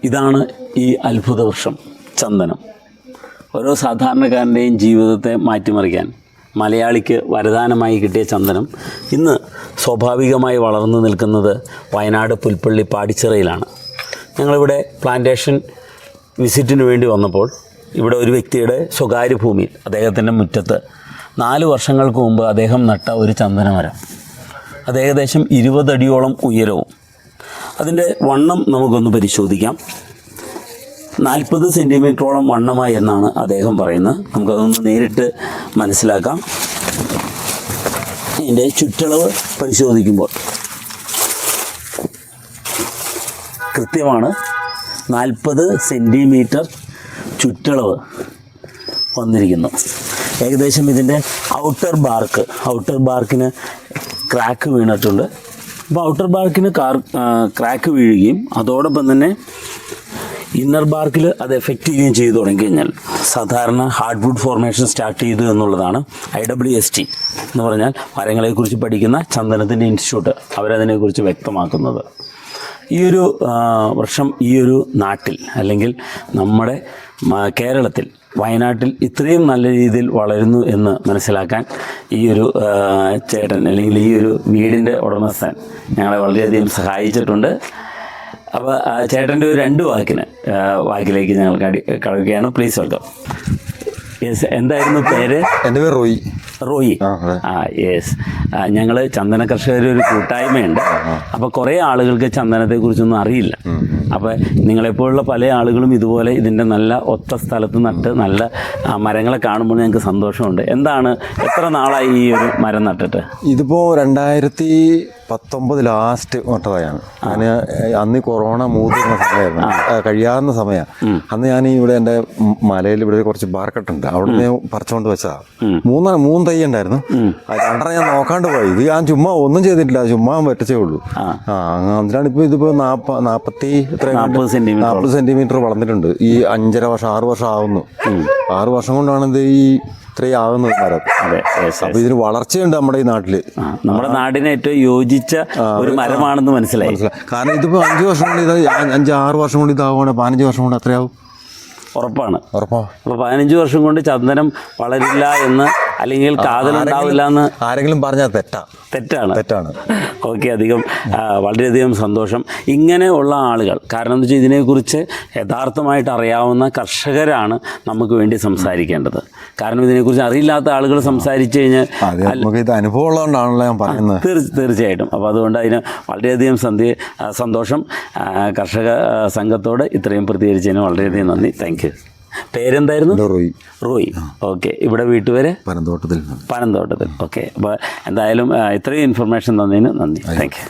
ഇതാണ് ഈ അത്ഭുത വൃക്ഷം ചന്ദനം. ഓരോ സാധാരണക്കാരൻ്റെയും ജീവിതത്തെ മാറ്റിമറിക്കാൻ മലയാളിക്ക് വരദാനമായി കിട്ടിയ ചന്ദനം ഇന്ന് സ്വാഭാവികമായി വളർന്നു നിൽക്കുന്നത് വയനാട് പുൽപ്പള്ളി പാടിച്ചിറയിലാണ്. ഞങ്ങളിവിടെ പ്ലാന്റേഷൻ വിസിറ്റിന് വേണ്ടി വന്നപ്പോൾ ഇവിടെ ഒരു വ്യക്തിയുടെ സ്വകാര്യ ഭൂമിയിൽ അദ്ദേഹത്തിൻ്റെ മുറ്റത്ത് 4 വർഷങ്ങൾക്ക് മുമ്പ് അദ്ദേഹം നട്ട ഒരു ചന്ദനമരം. അത് ഏകദേശം 20 അടിയോളം ഉയരവും. അതിൻ്റെ വണ്ണം നമുക്കൊന്ന് പരിശോധിക്കാം. 40 സെൻറ്റിമീറ്ററോളം വണ്ണമായി എന്നാണ് അദ്ദേഹം പറയുന്നത്. നമുക്കതൊന്ന് നേരിട്ട് മനസ്സിലാക്കാം. ഇതിൻ്റെ ചുറ്റളവ് പരിശോധിക്കുമ്പോൾ കൃത്യമാണ് 40 സെൻറ്റിമീറ്റർ ചുറ്റളവ് വന്നിരിക്കുന്നു. ഏകദേശം ഇതിൻ്റെ ഔട്ടർ ബാർക്കിന് ക്രാക്ക് വീണിട്ടുണ്ട്. അപ്പോൾ ഔട്ടർ ബാർക്കിന് ക്രാക്ക് വീഴുകയും അതോടൊപ്പം തന്നെ ഇന്നർ ബാർക്കിൽ അത് എഫക്റ്റ് ചെയ്യുകയും ചെയ്തു തുടങ്ങിക്കഴിഞ്ഞാൽ സാധാരണ ഹാർഡ് വുഡ് ഫോർമേഷൻ സ്റ്റാർട്ട് ചെയ്തു എന്നുള്ളതാണ് IWST എന്ന് പറഞ്ഞാൽ മരങ്ങളെക്കുറിച്ച് പഠിക്കുന്ന ചന്ദനത്തിൻ്റെ ഇൻസ്റ്റിറ്റ്യൂട്ട് അവരതിനെക്കുറിച്ച് വ്യക്തമാക്കുന്നത്. ഈ ഒരു വൃക്ഷം ഈ ഒരു നാട്ടിൽ അല്ലെങ്കിൽ നമ്മുടെ കേരളത്തിൽ വയനാട്ടിൽ ഇത്രയും നല്ല രീതിയിൽ വളരുന്നു എന്ന് മനസ്സിലാക്കാൻ ഈ ഒരു ചേട്ടൻ അല്ലെങ്കിൽ ഈ ഒരു വീടിൻ്റെ ഉടമസ്ഥൻ ഞങ്ങളെ വളരെയധികം സഹായിച്ചിട്ടുണ്ട്. അപ്പോൾ ചേട്ടൻ്റെ ഒരു 2 വാക്കിലേക്ക് ഞങ്ങൾ കടക്കുകയാണ്. Please welcome. യെസ്, എന്തായിരുന്നു പേര്? എൻ്റെ പേര് റോയി. യെസ്, ഞങ്ങൾ ചന്ദന കർഷകരുടെ ഒരു കൂട്ടായ്മയുണ്ട്. അപ്പോൾ കുറേ ആളുകൾക്ക് ചന്ദനത്തെക്കുറിച്ചൊന്നും അറിയില്ല. അപ്പോൾ നിങ്ങളെപ്പോലുള്ള പല ആളുകളും ഇതുപോലെ ഇതിൻ്റെ നല്ല ഒത്ത സ്ഥലത്ത് നട്ട് നല്ല മരങ്ങളെ കാണുമ്പോൾ ഞങ്ങൾക്ക് സന്തോഷമുണ്ട്. എത്ര നാളായി ഈ ഒരു മരം നട്ടിട്ട്? ഇതിപ്പോൾ 2019 ലാസ്റ്റ് നട്ടതാണ്. ഞാൻ അന്ന് കൊറോണ മൂതുന്ന സമയമായിരുന്നു, കഴിയാവുന്ന സമയമാണ്. അന്ന് ഞാൻ ഇവിടെ എൻ്റെ മലയിൽ ഇവിടെ കുറച്ച് ബാർക്കട്ടുണ്ട്, അവിടെ നിന്ന് പറിച്ചുകൊണ്ട് വെച്ചതാണ്. 3 തൈ ഉണ്ടായിരുന്നു. 2 ഞാൻ നോക്കാണ്ട് പോയി. ഇത് ഞാൻ ചുമ്മാ ഒന്നും ചെയ്തിട്ടില്ല, ചുമ്മാ വെട്ടിച്ചേ ഉള്ളൂ. അതിനാണ് ഇപ്പോൾ ഇതിപ്പോൾ 40 സെൻറ്റിമീറ്റർ വളർന്നിട്ടുണ്ട്. ഈ 5.5 വർഷം 6 വർഷം ആവുന്നു. 6 വർഷം കൊണ്ടാണ് ഇത് ഈ ഇത്രയും ആകുന്നത് മരം. അപ്പൊ ഇതിന് വളർച്ചയുണ്ട് നമ്മുടെ ഈ നാട്ടില്. നമ്മുടെ നാടിന് ഏറ്റവും യോജിച്ച ഒരു മരമാണെന്ന് മനസ്സിലായി. കാരണം ഇതിപ്പോ 5 വർഷം കൊണ്ട് 5-6 വർഷം കൊണ്ട് ഇതാവുകയാണ്. 15 വർഷം കൊണ്ട് അത്രയാവും. ഉറപ്പാണ്. അപ്പോൾ 15 വർഷം കൊണ്ട് ചന്ദനം വളരില്ല എന്ന് അല്ലെങ്കിൽ കാതലുണ്ടാവില്ല എന്ന് ആരെങ്കിലും പറഞ്ഞാൽ തെറ്റാണ്. ഓക്കെ, വളരെയധികം സന്തോഷം. ഇങ്ങനെയുള്ള ആളുകൾ, കാരണം എന്താ വെച്ചാൽ ഇതിനെക്കുറിച്ച് യഥാർത്ഥമായിട്ട് അറിയാവുന്ന കർഷകരാണ് നമുക്ക് വേണ്ടി സംസാരിക്കേണ്ടത്. കാരണം ഇതിനെക്കുറിച്ച് അറിയില്ലാത്ത ആളുകൾ സംസാരിച്ചു കഴിഞ്ഞാൽ ഇത് അനുഭവം ഉള്ളതുകൊണ്ടാണല്ലോ ഞാൻ പറയുന്നത്. തീർച്ചയായിട്ടും. അപ്പോൾ അതുകൊണ്ട് അതിന് വളരെയധികം സന്തോഷം. കർഷക സംഘത്തോട് ഇത്രയും പ്രതികരിച്ചതിന് വളരെയധികം നന്ദി. Thank you. പേരെന്തായിരുന്നു? റോയി. ഓക്കെ. ഇവിടെ വീട്ടുപേര്? പനന്തോട്ടത്തിൽ. ഓക്കെ. അപ്പോൾ എന്തായാലും ഇത്രയും ഇൻഫർമേഷൻ തന്നതിന് നന്ദി. Thank you.